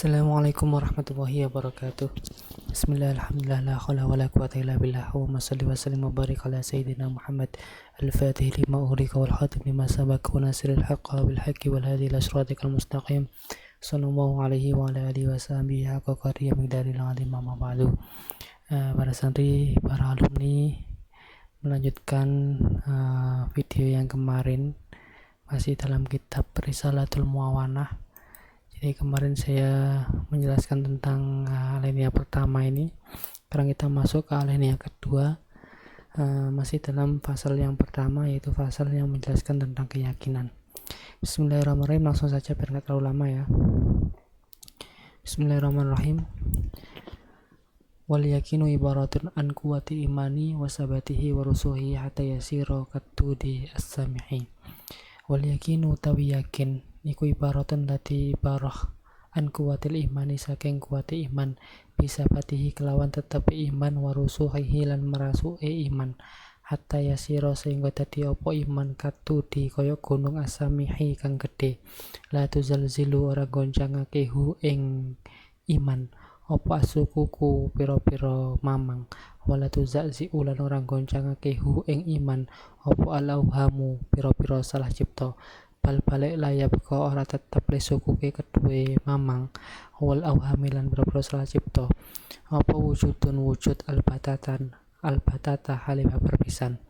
Assalamualaikum warahmatullahi wabarakatuh. Bismillahirrahmanirrahim. La haula wala quwwata illa billah. Allahumma shalli wa sallim wa barik ala sayyidina Muhammad al-Fatih lima ughliqa wal khatim lima sabaq wa nasiril haqqa bil haqqi wal hadi ila siratikal mustaqim. Sallallahu alaihi wa ala alihi wa sahbihi haqqa qadrihi miqdaril azim amma ba'du. Para santri, para alumni, melanjutkan video yang kemarin masih dalam kitab Risalatul Muawanah. Jadi kemarin saya menjelaskan tentang alinea pertama ini. Sekarang kita masuk ke alinea kedua, masih dalam pasal yang pertama, yaitu pasal yang menjelaskan tentang keyakinan. Bismillahirrahmanirrahim, langsung saja biar nggak terlalu lama ya. Bismillahirrahmanirrahim. Wal yakinu ibaratun an quwwati imani wa sabatihi wa rusuhi hatta yasira katudi as-samihi. Wal yakinu tawi yakin iku ibaratun dadi ibarah an kuwatil imani saking kuwati iman bisa patihi kelawan tetep iman warusuhihi lan merasuke iman hatta yasira sehingga dadi apa iman katudi kaya gunung asamihi kang gedhe la tuzalzilu ora goncangake hu ing iman apa asukuku pira-pira mamang wala tuzazi ulan ora goncangake hu ing iman apa alauhamu pira-pira salah cipta balik layap ko ora tetep lesukuke kedue mamang wal auhamilan berbro salah cipta apa wujudun wujud albatata halimah berpisan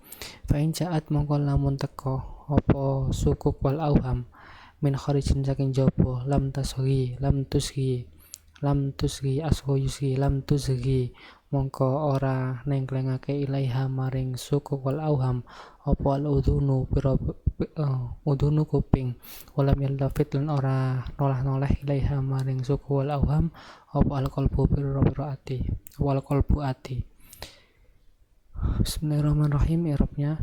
fa in jaat mongko lamun teko apa sukuk wal auham min kharijin saking jaba lam tusgi mongko ora nengklengake ilaiha maring sukuk wal auham apa al udunu kuping walam yaltafit lan ora nolah-nolah ilaiha maring suku wal auham apa al qalbu ati. Bismillahirrahmanirrahim. I'rabnya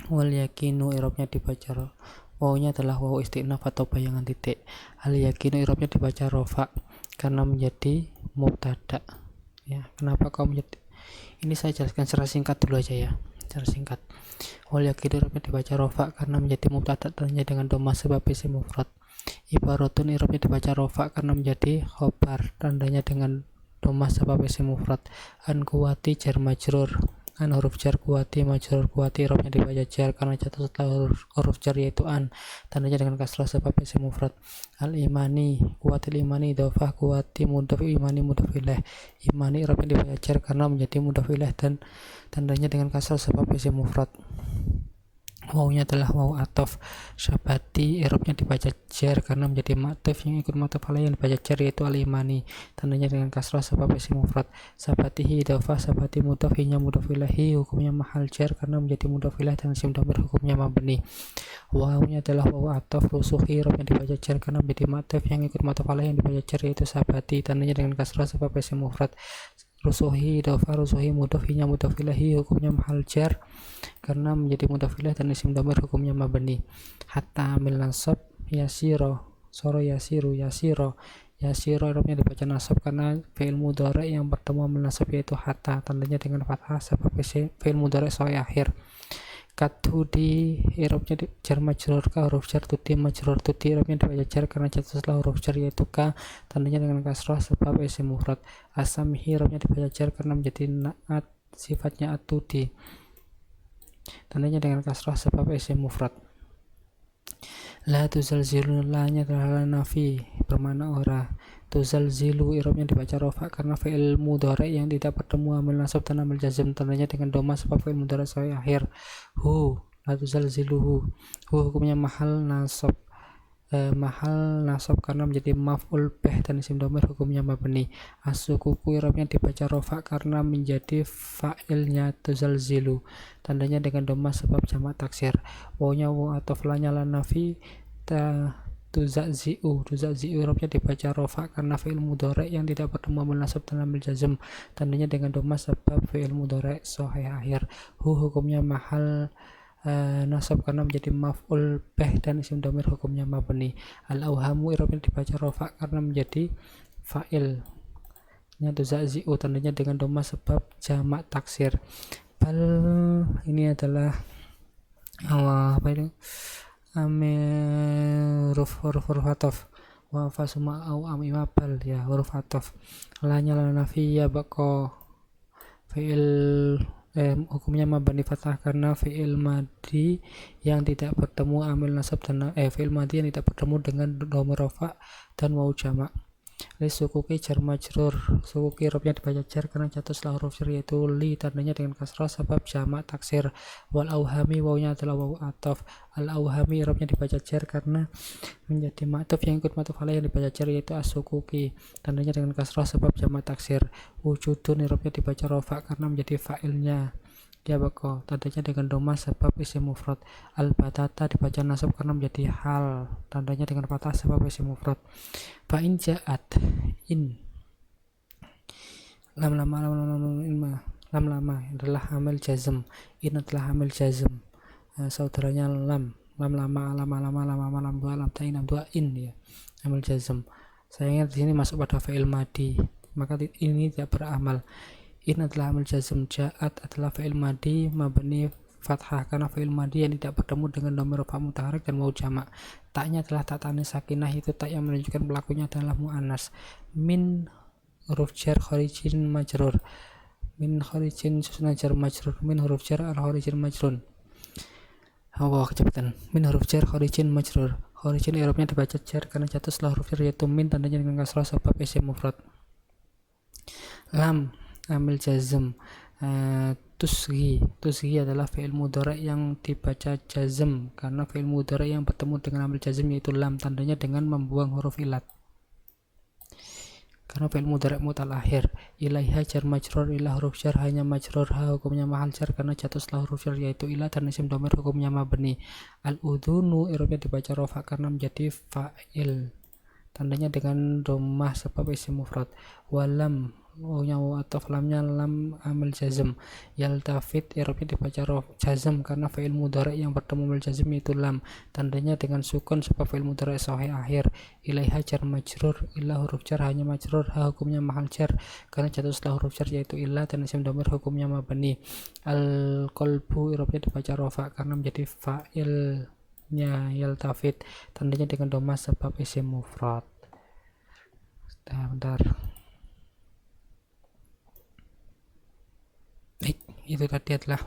wal yakinu, i'rabnya dibaca wawunya adalah wawu istinaf atau bayangan titik. Al yakinu i'rabnya dibaca rofa karena menjadi mubtada ya. Kenapa kau menjadi, ini saya jelaskan secara singkat dulu aja ya, secara singkat. Wal yakinu i'rabnya dibaca rofa karena menjadi mubtada tandanya dengan dhamma sebab isim mufrad. Ibaratun i'rabnya dibaca rofa karena menjadi khobar tandanya dengan dhamma sebab isim mufrad. An kuwati jar majrur, an huruf jar kuwati majrur kuwati i'rabnya dibaca jar karena jatuh setelah huruf jar yaitu an tandanya dengan kasrah sebab isim mufrad. Al imani kuwatil imani idhofah kuwati mudhaf imani mudhaf ilaih. Imani i'rabnya dibaca jar karena menjadi mudhaf ilaih dan tandanya dengan kasrah sebab isim mufrad. Wawunya adalah wawu ataf. Sabati i'rabnya dibaca jar karena menjadi ma'tuf yang ikut ma'tuf alaih yang dibaca jar yaitu al-imani tandanya dengan kasrah sebab isim mufrad. Sabatihi idhofah sabati mudhaf hinya mudhaf ilaihi hukumnya mahal jar karena menjadi mudhaf ilaih dan isim dhamir hukumnya mabni. Wawunya adalah wawu ataf. Rusuhi i'rabnya dibaca jar karena menjadi ma'tuf yang ikut ma'tuf alaih yang dibaca jar yaitu sabati tandanya dengan kasrah sebab isim mufrad. Rusuhi idhofah rusuhi mudhaf hinya mudhaf ilaihi hukumnya mahal jar karena menjadi mudhaf ilaih dan isim dhamir hukumnya mabni. Hatta amil nasab yasiro soro yasiru yasiro i'rabnya dibaca nasab karena fi'il mudhari yang bertemu amil nasab yaitu hatta tandanya dengan fathah sebab fi'il mudhari sahih akhir. Katudi i'rabnya jar majrur ka huruf jar tuti majrur tuti i'rabnya dibaca jar karena jatuh setelah huruf jar yaitu ka tandanya dengan kasrah sebab isim mufrad. Asamihi i'rabnya dibaca jar karena menjadi naat sifatnya atudi tandanya dengan kasrah sebab isim mufrad. La tuzalzilu lanya adalah nafi bermakna ora. Tuzalzilu i'rabnya dibaca rofa karena fi'il mudhari yang tidak bertemu amil nasab dan amil jazm tandanya dengan dhamma sebab fi'il mudhari sahih akhir. Hu la tuzalziluhu hu hukumnya mahal nasab karena menjadi maf'ul bih dan isim dhamir hukumnya mabni. As-sukuku i'rabnya dibaca rofa karena menjadi fa'ilnya tuzalzilu tandanya dengan dhamma sebab jamak taksir. Wawunya wawu ataf lanya lan nafi tuzazi'u i'rabnya dibaca rofa karena fi'il mudhari yang tidak bertemu amil nasab dan amil jazm tandanya dengan dhamma sebab fi'il mudhari sahih akhir. Hu hukumnya mahal nasab karena menjadi maf'ul bih dan isim dhamir hukumnya mabni. Al auhamu i'rabnya dibaca rofa karena menjadi fa'il nya tuzazi'u tandanya dengan dhamma sebab jamak taksir. Bal ini adalah apa itu huruf ataf wa fa suma au am imabal ya huruf ataf. Lanya la nafiyya bako fi'il hukumnya mabani fathah karena fi'il madi yang tidak bertemu amil nasab dan fi'il madi yang tidak bertemu dengan dhamir rafa dan wawu jamak. Sukuki jar majrur, sukuki robnya dibaca jar karena jatuh setelah huruf jar yaitu li, tandanya dengan kasrah sebab jamak taksir. Wal auhami wawunya adalah wawu ataf. Al auhami robnya dibaca jar karena menjadi ma'tuf yang ikut ma'tuf alaih yang dibaca jar yaitu as-sukuki, tandanya dengan kasrah sebab jamak taksir. Wujudun robnya dibaca rofa karena menjadi fa'ilnya dia bako, tandanya dengan doma sebab isim mufrad. Al batata dibaca nasab karena menjadi hal, tandanya dengan fathah sebab isim mufrad. Fa in ja'at in lam lama adalah amil jazm, in adalah amil jazm, saudaranya lam lama lam dua in ya, amil jazm. Sayangnya di sini masuk pada fi'il madi, maka ini tidak beramal. In adalah amil jazm, ja'at adalah fi'il madi mabni fathah karena fi'il madi yang tidak bertemu dengan dhamir rafa mutaharrik dan wawu jamak. Taknya adalah tak tanis sakinah, itu tak yang menunjukkan pelakunya adalah muannas. Min huruf jar kharijin majrur, min kharijin susunan jar majrur, min huruf jar al kharijin majrun. Kecepatan. Min huruf jar kharijin majrur, kharijin i'rabnya dibaca jar karena jatuh setelah huruf jar yaitu min, tandanya dengan kasrah sebab isim mufrad. Lam amil jazm, tusghi adalah fi'il mudhari yang dibaca jazm karena fi'il mudhari yang bertemu dengan amil jazm yaitu lam, tandanya dengan membuang huruf ilat karena fi'il mudhari mutal akhir. Ilaiha jar majrur, ilah huruf jar hanya majrur, ha hukumnya mahal jar karena jatuh setelah huruf jar yaitu ilah, dan isim dhamir hukumnya mabni. Al udhunu i'rabnya dibaca rafa karena menjadi fa'il, tandanya dengan dhammah sebab isim mufrad. Walam wawunya wawu ataf, lamnya lam amil jazm. Yaltafit i'rabnya dibaca jazm karena fi'il mudhari yang bertemu amil jazm yaitu lam, tandanya dengan sukun sebab fi'il mudhari sahih akhir. Ilaiha jar majrur, ilah huruf jar hanya majrur, ha hukumnya mahal jar karena jatuh setelah huruf jar yaitu ilah, dan isim dhamir hukumnya mabni. Al qalbu i'rabnya dibaca rafa karena menjadi fa'ilnya yaltafit, tandanya dengan dhamma sebab isim mufrad. Bentar. Itu tadi adalah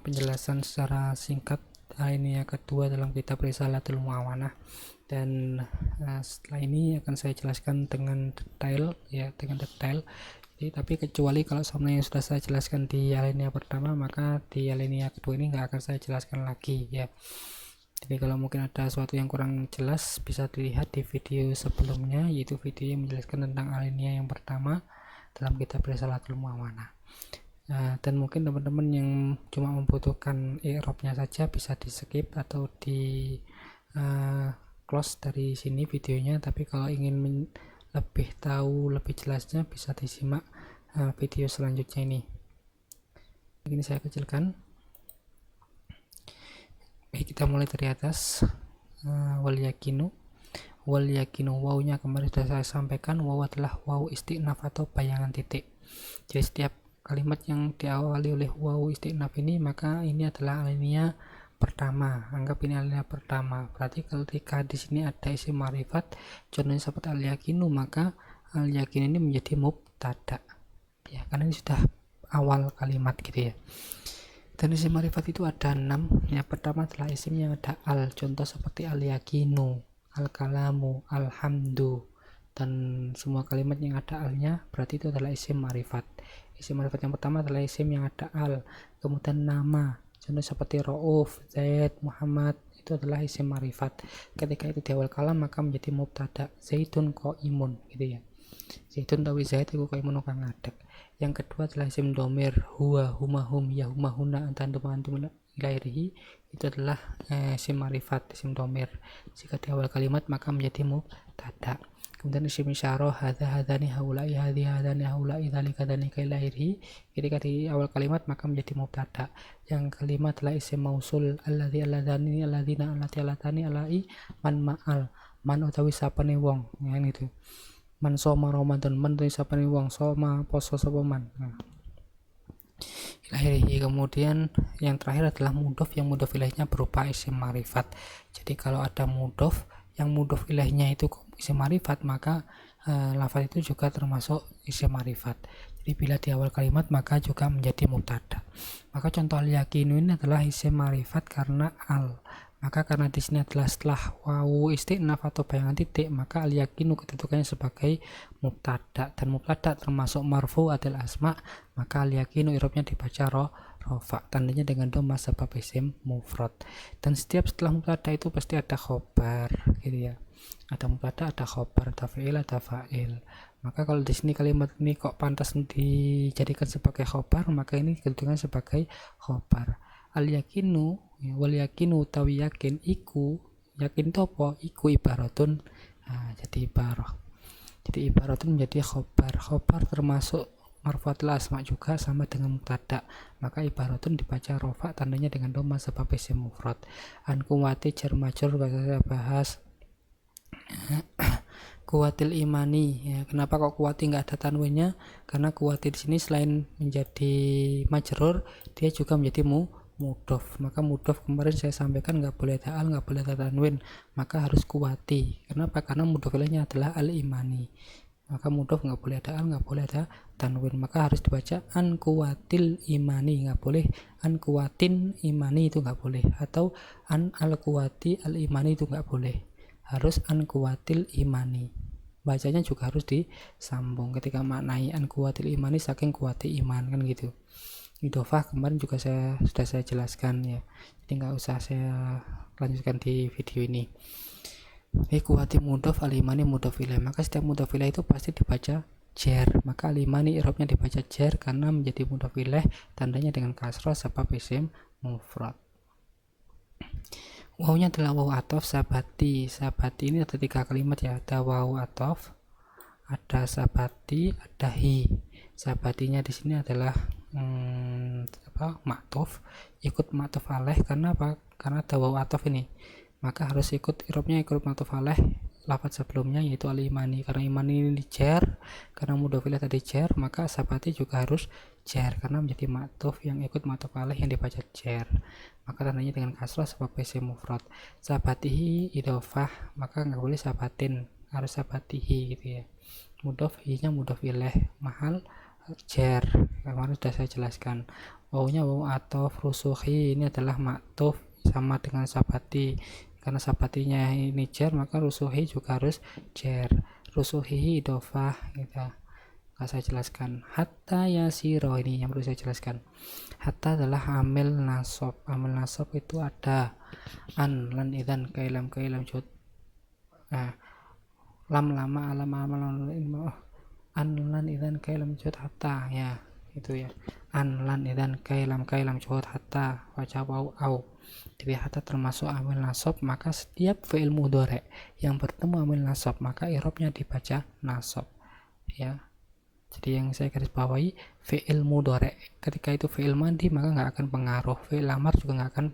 penjelasan secara singkat alinea kedua dalam kitab Risalatul Muawanah, dan setelah ini akan saya jelaskan dengan detail ya, Jadi, tapi kecuali kalau sebenarnya sudah saya jelaskan di alinea pertama, maka di alinea kedua ini nggak akan saya jelaskan lagi ya. Jadi kalau mungkin ada sesuatu yang kurang jelas bisa dilihat di video sebelumnya, yaitu video yang menjelaskan tentang alinea yang pertama dalam kitab Risalatul Muawanah. Dan mungkin teman-teman yang cuma membutuhkan i'rabnya saja bisa di skip atau di close dari sini videonya, tapi kalau ingin lebih tahu lebih jelasnya bisa disimak video selanjutnya ini. Ini saya kecilkan. Baik, kita mulai dari atas. Wal yakinu wawunya kemarin sudah saya sampaikan, wawu adalah wawu istinaf atau bayangan titik. Jadi setiap kalimat yang diawali oleh wawu istinaf ini, maka ini adalah alinea pertama. Anggap ini alinea pertama. Berarti ketika di sini ada isim ma'rifat, contohnya seperti al yakinu, maka al yakin ini menjadi mubtada. Ya, karena ini sudah awal kalimat gitu ya. Dan isim ma'rifat itu ada 6. Yang pertama adalah isim yang ada al, contoh seperti al yakinu, al kalamu, alhamdu, dan semua kalimat yang ada alnya berarti itu adalah isim ma'rifat. Isim ma'rifat yang pertama adalah isim yang ada al, kemudian nama, contoh seperti Rauf, Zaid, Muhammad, itu adalah isim ma'rifat. Ketika itu di awal kalam maka menjadi mubtada, Zaidun qaimun gitu ya. Zaidun tawi Zaid iku qaimun kang ngadeg. Yang kedua adalah isim dhamir, huwa, huma, hum, ya, huma, huna, antum ilairihi, itu adalah isim ma'rifat, isim dhamir. Jika di awal kalimat maka menjadi mubtada. Kemudian isim isyarah, hadza, hadzani, haula'i, hadzi, hadzani, haula'i, dzalika, dzalika ilairihi, ketika di awal kalimat maka menjadi mubtada. Yang kelima adalah isim mausul, alladzi, alladzani, alladzina, allati, allatani, alai, man, ma'al, man utawi sapane wong, ya itu. Man soma Ramadan, man utawi sapane wong, soma poso sapa man. Ilairihi. Kemudian yang terakhir adalah mudhof, yang mudhof ilaihnya berupa isim ma'rifat. Jadi kalau ada mudhof yang mudhof ilaihnya itu isim ma'rifat, maka lafaz itu juga termasuk isim ma'rifat. Jadi bila di awal kalimat maka juga menjadi mubtada. Maka contoh al-yakinu ini adalah isim ma'rifat karena al. Maka karena di sini adalah setelah wawu isti'naf atau bayangan titik, maka al-yakinu kedudukannya sebagai mubtada, dan mubtada termasuk marfu adil asma, maka al-yakinu i'rabnya dibaca rofa, tandanya dengan dhamma sebab isim mufrad. Dan setiap setelah mubtada itu pasti ada khobar, gitu ya. Ada mubtada, ada khobar, ada fi'il, ada fa'il. Maka kalau di sini kalimat ini kok pantas dijadikan sebagai khobar, maka ini kedudukannya sebagai khobar. Al-yakinu wal yakinu utawi yakin iku, yakin itu apa? Iku ibaratun. Jadi ibaratun menjadi khobar termasuk marfu'atul asma juga, sama dengan mubtada, maka ibaratun dibaca rofa, tandanya dengan dhamma sebab isim mufrad. An kuwati jar majrur, saya bahas kuwatil imani ya. Kenapa kok kuwati nggak ada tanwinnya? Karena kuwati di sini selain menjadi majrur, dia juga menjadi mudhof. Maka mudhof kemarin saya sampaikan nggak boleh ada al, nggak boleh ada tanwin, maka harus kuwati. Kenapa? Karena mudhof ilaihnya adalah al imani. Maka mudhof nggak boleh ada al, nggak boleh ada tanwin, maka harus dibaca an kuwatil imani, nggak boleh an kuwatin imani, itu nggak boleh, atau an al kuwati al imani, itu nggak boleh, harus an kuwatil imani. Bacanya juga harus disambung ketika maknai an kuwatil imani, saking kuwati iman, kan gitu. Idhofah kemarin juga sudah saya jelaskan ya, jadi nggak usah saya lanjutkan di video ini. Kuwati mudhof, al-imani mudhof ilaih, maka setiap mudhof ilaih itu pasti dibaca jar, maka al-imani i'rabnya dibaca jar karena menjadi mudhof ilaih, tandanya dengan kasrah sebab isim mufrad. Wawunya adalah wawu atof sabati. Sabati ini ada 3 kalimat ya, ada wawu atof, ada sabati, ada hi. Sabatinya di sini adalah ma'tuf, ikut ma'tuf alaih. Karena apa? Karena ada wawu atof ini, maka harus ikut i'rabnya ikut ma'tuf alaih lafaz sebelumnya, yaitu al-imani. Karena imani ini jar, karena mudhof ilaih tadi jar, maka sabati juga harus jar karena menjadi ma'tuf yang ikut ma'tuf alaih yang dibaca jar, maka tandanya dengan kasrah sebab isim mufrad. Sabatihi idhofah, maka nggak boleh sabatin, harus sabatihi gitu ya. Mudhof, hi-nya mudhof ilaih, mahal jar, kemarin sudah saya jelaskan. Wawunya wawu atof, rusuhi ini adalah ma'tuf sama dengan sabati, karena sabatinya ini jar, maka rusuhi juga harus jar. Rusuhi idhofah gitu. Saya jelaskan. Hatta yasiro, ini yang perlu saya jelaskan. Hatta adalah amil nasab. Amil nasab itu ada an, lan, idan, kailam jud. Lam, lama, alam, amal, an, lan, idan, kailam jud, hatta ya, itu ya. An, lan, idan, kailam jud, hatta, wajah waw au. Jadi hatta termasuk amil nasab, maka setiap fi'il mudhari' yang bertemu amil nasab maka i'rabnya dibaca nasab ya. Jadi yang saya garis bawahi, fi'il mudhari' ketika itu fi'il madi maka nggak akan pengaruh, fi'il amar juga nggak akan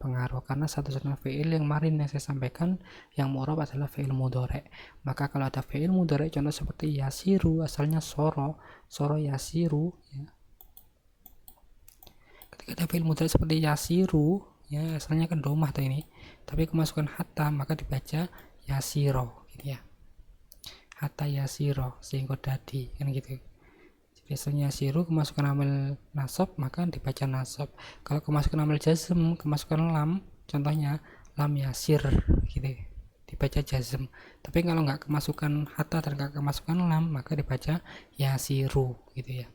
pengaruh, karena satu-satunya fi'il yang kemarin yang saya sampaikan yang mu'rab adalah fi'il mudhari'. Maka kalau ada fi'il mudhari' contoh seperti yasiru, asalnya soro yasiru ya. Ketika ada fi'il mudhari' seperti yasiru ya, asalnya kan domah tuh ini, tapi kemasukan hatta maka dibaca yasiro gitu ya. Hatta yasiro sehingga dadi, kan gitu. Jadi asalnya yasiru kemasukan amil nasab maka dibaca nasab. Kalau kemasukan amil jazm, kemasukan lam, contohnya lam yasir gitu, dibaca jazm. Tapi kalau nggak kemasukan hatta dan nggak kemasukan lam maka dibaca yasiru gitu ya.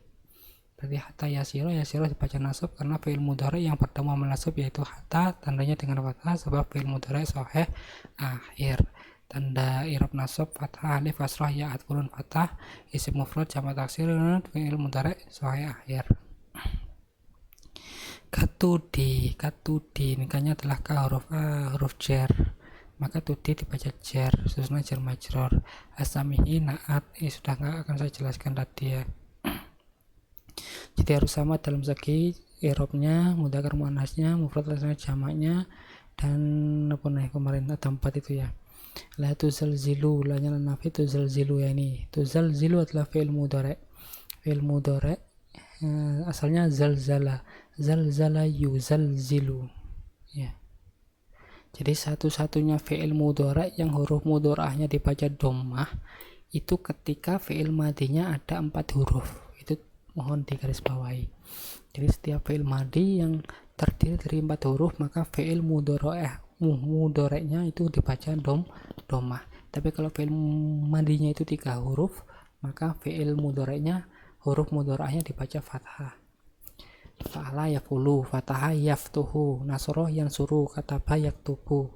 Berarti hatta yasiro dibaca nasab karena fi'il mudhari' yang bertemu amil nasab yaitu hatta, tandanya dengan fathah sebab fi'il mudhari' sahih akhir. Tanda i'rab nasab fathah, alif kasrah, ya atfurun fathah, isim mufrad jamak taksir, fi'il mudhari' sahih akhir. Katudi nikahnya adalah ka huruf jar, maka tudi dibaca jar, susunan jar majrur. Asamihi naat, sudah nggak akan saya jelaskan tadi ya. Jadi harus sama dalam segi i'rabnya, mudzakkar muannasnya, mufrad jamaknya, dan apa nih kemarin ada 4 itu ya. La tuzalzilu, lanya nafi, tuzalzilu ya, ini tuzalzilu adalah fi'il mudhari'. Asalnya zalzala yuzalzilu ya. Jadi satu-satunya fi'il mudhari yang huruf mudhari'ahnya dibaca dhammah itu ketika fi'il madinya ada 4 huruf. Itu mohon digarisbawahi. Jadi setiap fi'il madi yang terdiri dari 4 huruf maka fi'il mudhari'nya itu dibaca dhammah. Tapi kalau fi'il madinya itu 3 huruf maka fi'il mudhari'nya huruf mudhari'ahnya dibaca fathah. Fa'ala yafulu, fataha yaftuhu, nasoro yansuru, kataba yaktubu.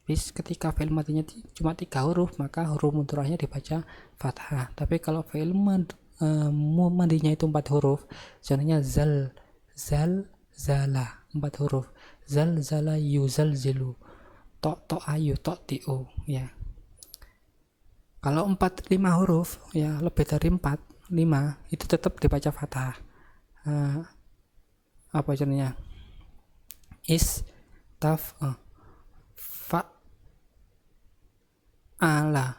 Bis ketika fi'il madinya cuma 3 huruf maka huruf mudhari'ahnya dibaca fathah. Tapi kalau fi'il madinya itu 4 huruf, contohnya zal, zala 4 huruf, zala yuzalzilu, to ayu to tiu ya. Kalau 5 huruf ya lebih dari 5 itu tetap dibaca fathah. Apa contohnya? Fa'ala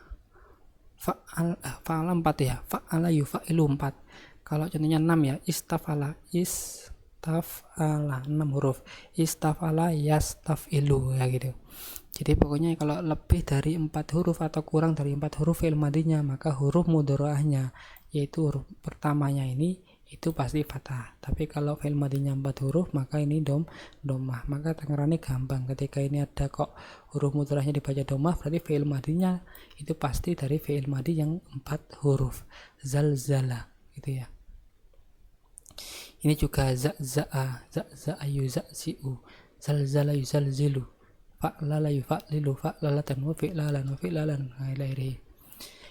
4 ya, fa'ala yufa'ilu 4. Kalau contohnya 6 ya, istafala 6 huruf, istafala yastafilu ya gitu. Jadi pokoknya kalau lebih dari 4 huruf atau kurang dari 4 huruf fi'il madinya maka huruf mudhari'ahnya yaitu huruf pertamanya ini itu pasti fathah. Tapi kalau fi'il madinya 4 huruf maka ini dhammah. Maka tangerane gampang, ketika ini ada kok huruf mudhari'ahnya dibaca dhammah berarti fi'il madinya itu pasti dari fi'il madi yang 4 huruf. Zalzala gitu ya. Ini juga za'a yuza'zi'u, zalzala yuzalzilu, fa'lala yufa'lilu, fa'lalatan wa fi'lalan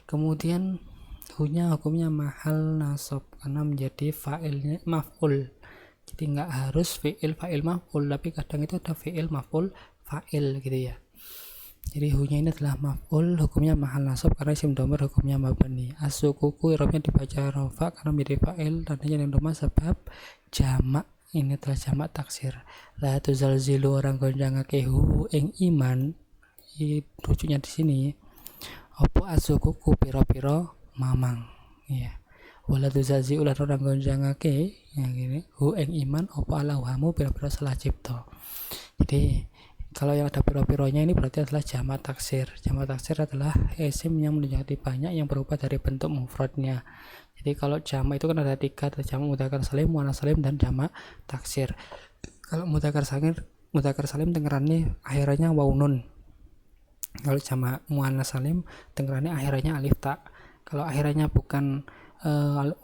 Kemudian hukumnya mahal nasab karena menjadi fa'ilnya maf'ul. Jadi nggak harus fa'il maf'ul, tapi kadang itu ada fi'il maf'ul fa'il gitu ya. Jadi ini adalah maf'ul, hukumnya mahal nasab karena isim dhamir hukumnya mabni. As-sukuku i'rabnya dibaca rafa karena menjadi fa'il tandanya yang dhamma sebab jamak. Ini adalah jamak taksir. La tuzalzilu orang gonjangake ing iman. Rujuknya di sini. Opo as-sukuku pira-pira mamang ya. Wala tuzalzi ulah orang gonjangake ya gini. Ing iman opo alauhamu pira-pira salah cipta. Jadi kalau yang ada piro-pironya ini berarti adalah jamak taksir. Jamak taksir adalah isim yang menjadi banyak yang berubah dari bentuk mufradnya. Jadi kalau jamak itu kan ada 3, ada jamak mudzakkar salim, muannats salim, dan jamak taksir. Kalau mudzakkar salim dengerannya akhirannya waw nun. Kalau jamak muannats salim dengerannya akhirannya alif ta. Kalau akhirannya bukan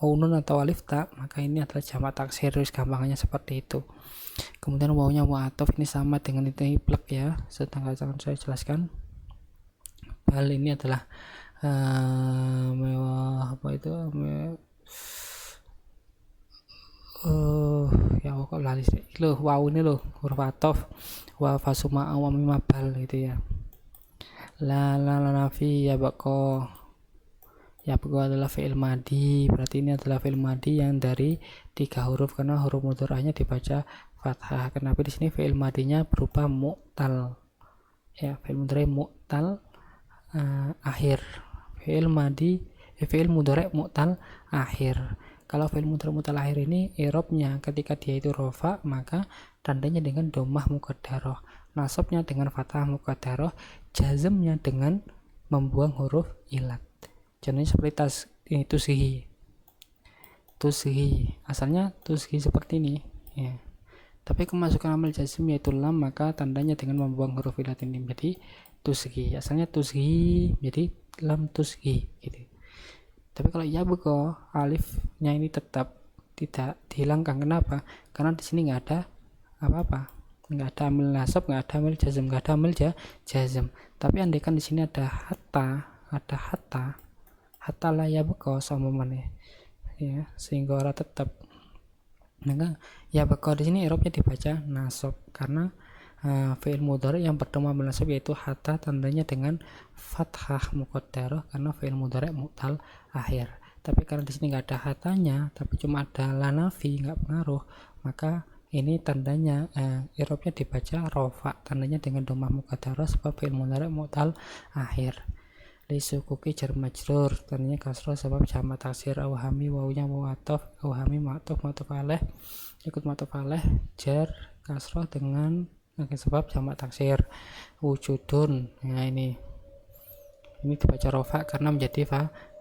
waw nun atau alif ta maka ini adalah jamak taksir. Gampangnya seperti itu. Kemudian wawnya wa'atof ini sama dengan itu plek ya, sedang akan saya jelaskan. Hal ini adalah ya kok lali sih loh, waw ini loh huruf atof wa fasuma awam mabal gitu ya. La nafi ya bako adalah fi'il madi, berarti ini adalah fi'il madi yang dari 3 huruf karena huruf mudhari'ahnya dibaca fathah. Kenapa di sini fi'il madinya berupa mu'tal ya, fi'il mudhari' mu'tal akhir, fi'il mudhari' mu'tal akhir. Kalau fi'il mudhari' mu'tal akhir ini i'rabnya ketika dia itu rafa maka tandanya dengan dhammah muqaddarah, nasabnya dengan fathah muqaddarah, jazmnya dengan membuang huruf ilat. Contohnya seperti tusihi asalnya tusihi seperti ini ya. Tapi kemasukan amal jazm yaitu lam maka tandanya dengan membuang huruf ilat ini menjadi tusihi. Asalnya tusihi jadi lam tusihi gitu. Tapi kalau ya buko alifnya ini tetap tidak dihilangkan. Kenapa? Karena di sini nggak ada apa-apa, nggak ada amil nasab, nggak ada amil jazm, nggak ada amil jazm. Tapi andaikan di sini ada hatta la ya buko sama mana ya, sehingga ora tetap. Maka ya buko di sini i'rabnya dibaca nasab karena fi'il mudhari yang bertemu amil nasab yaitu hatta tandanya dengan fathah muqaddarah karena fi'il mudhari mu'tal akhir. Tapi karena di sini nggak ada hatanya tapi cuma ada la nafi, nggak pengaruh, maka ini tandanya i'rabnya dibaca rafa tandanya dengan dhammah muqaddarah sebab fi'il mudhari mu'tal akhir. Lisukuki jar majrur tandanya kasroh sebab jamak taksir. Awhami wawunya mu'atof, awhami ma'atof alaih ikut ma'atof alaih jar kasroh dengan sebab jamak taksir. wujudun. Nah ini dibaca rofa karena menjadi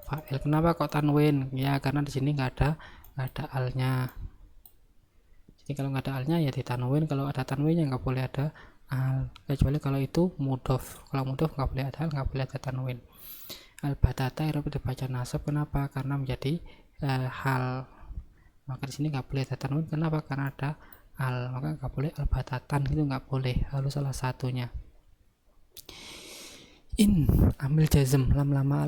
fa'il. Kenapa kok tanwin? Ya karena di sini nggak ada alnya. Jadi kalau nggak ada alnya ya ditanwin, kalau ada tanwinnya nggak boleh ada al, kecuali kalau itu mudhof. Kalau mudhof nggak boleh ada al, nggak boleh ada tanwin. Al batata Eropa dibaca nasab. Kenapa? Karena menjadi hal. Maka di sini nggak boleh ada tanwin. Kenapa? Karena ada al, maka nggak boleh al batatan, itu nggak boleh, harus salah satunya. In ambil jazm, lam lama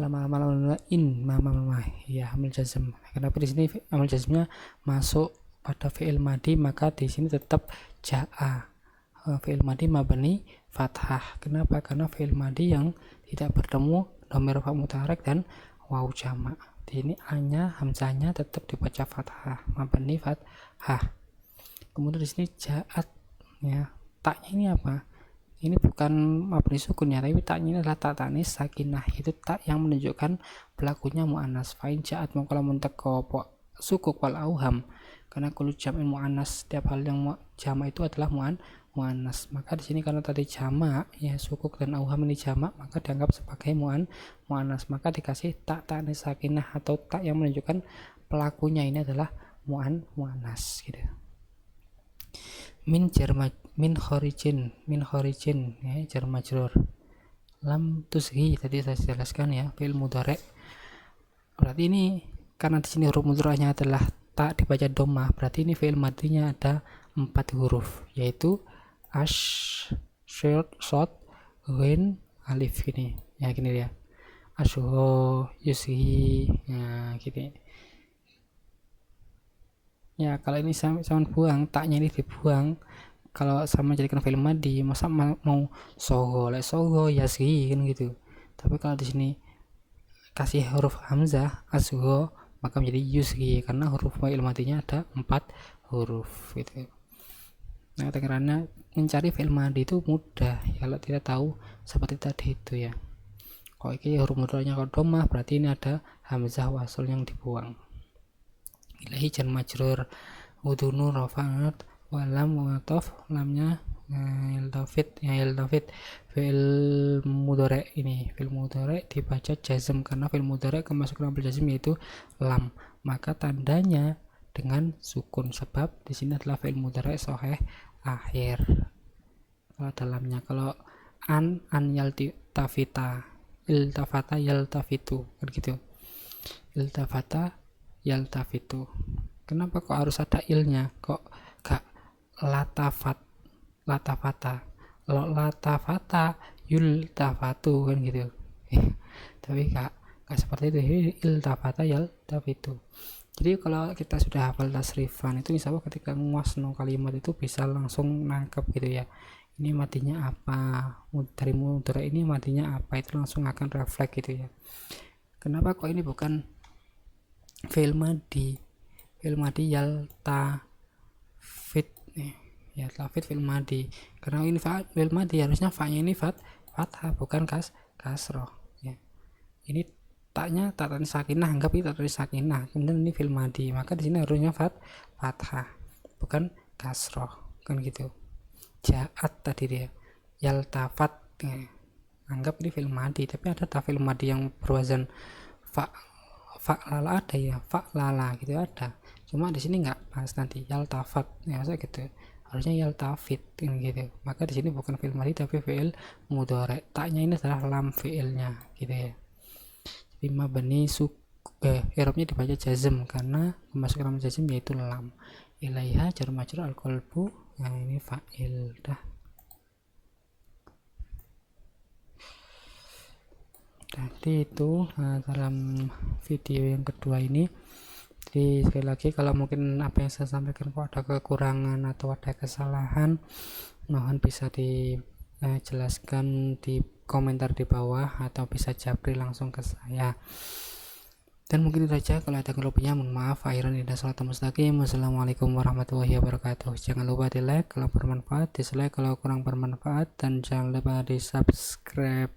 in mama ya ambil jazm. Kenapa di sini ambil jazmnya masuk pada fi'il madi, maka di sini tetap jaa. Fi'il madi mabni fathah. Kenapa? Karena fi'il madi yang tidak bertemu dhamir fa mutaharrik dan waw jamak. Di sini a-nya, hamzahnya tetap dibaca fathah, mabni fathah. Kemudian di sini jaat ya. Taknya ini apa? Ini bukan mabni sukun ya, tapi taknya ini adalah tak tanis sakinah. Itu tak yang menunjukkan pelakunya muannas. Fa'in jaat mengkala munteko sukuk wal auham. Karena kalau jam'in muannas, setiap hal yang jamak itu adalah muannas. Maka di sini karena tadi jamak ya, sukuk dan auham ini jamak, maka dianggap sebagai muannas. Maka dikasih tak tanis sakinah atau tak yang menunjukkan pelakunya ini adalah muannas gitu. Min khorijin ya, jar majrur. Lam tushi tadi saya jelaskan ya, fi'il mudhari'. Berarti ini karena di sini huruf mudhari'nya adalah tak dibaca dhammah, berarti ini fi'il madinya ada 4 huruf, yaitu ash, short, ghin, alif ini. Ya gini ya. Asho, yushi, ya gitu. Ya kalau ini sama buang, taknya ini dibuang. Kalau sama jadikan fi'il madi, masa mau sogo yasgi kan gitu. Tapi kalau di sini kasih huruf hamzah asgo, maka menjadi yusgi karena huruf fi'il madinya ada 4 huruf gitu. Nah, karena mencari fi'il madi itu mudah ya, kalau tidak tahu seperti tadi itu ya. Kalau ini huruf mudhari'nya kalau dhammah, berarti ini ada hamzah wasl yang dibuang. Ilahi jar majrur udunu rafa'at walam mu'atof, lamnya yaltafit fi'il mudhari' ini, fi'il mudhari' dibaca jazm karena fi'il mudhari' kemasukan ambil jazm yaitu lam, maka tandanya dengan sukun sebab di sini adalah fi'il mudhari' sahih akhir. Kalau dalamnya, kalau an yaltafita, iltafata yaltafitu kan gitu. Iltafata yaltafitu. Kenapa kok harus ada ilnya? Kok gak latafata? Kalau latafata yultafatu kan gitu. Tapi gak seperti itu. Iltafata yaltafitu. Jadi kalau kita sudah hafal tasrifan itu, insya Allah ketika nguasno kalimat itu bisa langsung nangkep gitu ya. Ini matinya apa? Dari mudhari' ini matinya apa? Itu langsung akan refleks gitu ya. Kenapa kok ini bukan fi'il madi? Fi'il madi yaltafit ya, yaltafit fi'il madi. Karena ini fi'il madi harusnya fa-nya ini fathah bukan kasroh ya. Ini taknya tak tanis sakinah, anggap itu tak tanis sakinah. Kemudian ini fi'il madi, maka di sini harusnya fathah bukan kasroh kan gitu. Jaat tadi dia yaltafat ya. Anggap ini fi'il madi, tapi ada fi'il madi yang berwazan fa'lala ada ya, fa'lala gitu ada. Cuma di sini nggak pas, nanti yaltafat ya, masa gitu. Harusnya yaltafit gitu. Maka di sini bukan fi'il madi tapi fi'il mudhari'. Taknya ini adalah lam fi'ilnya gitu ya. Jadi mabni i'rabnya dibaca jazm karena masuk lam jazm yaitu lam. Ilaiha jar majrur al qalbu. Nah ini fa'il dah. Jadi itu dalam video yang kedua ini. Jadi sekali lagi kalau mungkin apa yang saya sampaikan kok ada kekurangan atau ada kesalahan, mohon bisa dijelaskan di komentar di bawah atau bisa japri langsung ke saya. Dan mungkin itu saja, kalau ada kelupanya mohon maaf. Akhiran indah sholatul mustaqim. Wassalamualaikum warahmatullahi wabarakatuh. Jangan lupa di like kalau bermanfaat, dislike kalau kurang bermanfaat, dan jangan lupa di subscribe.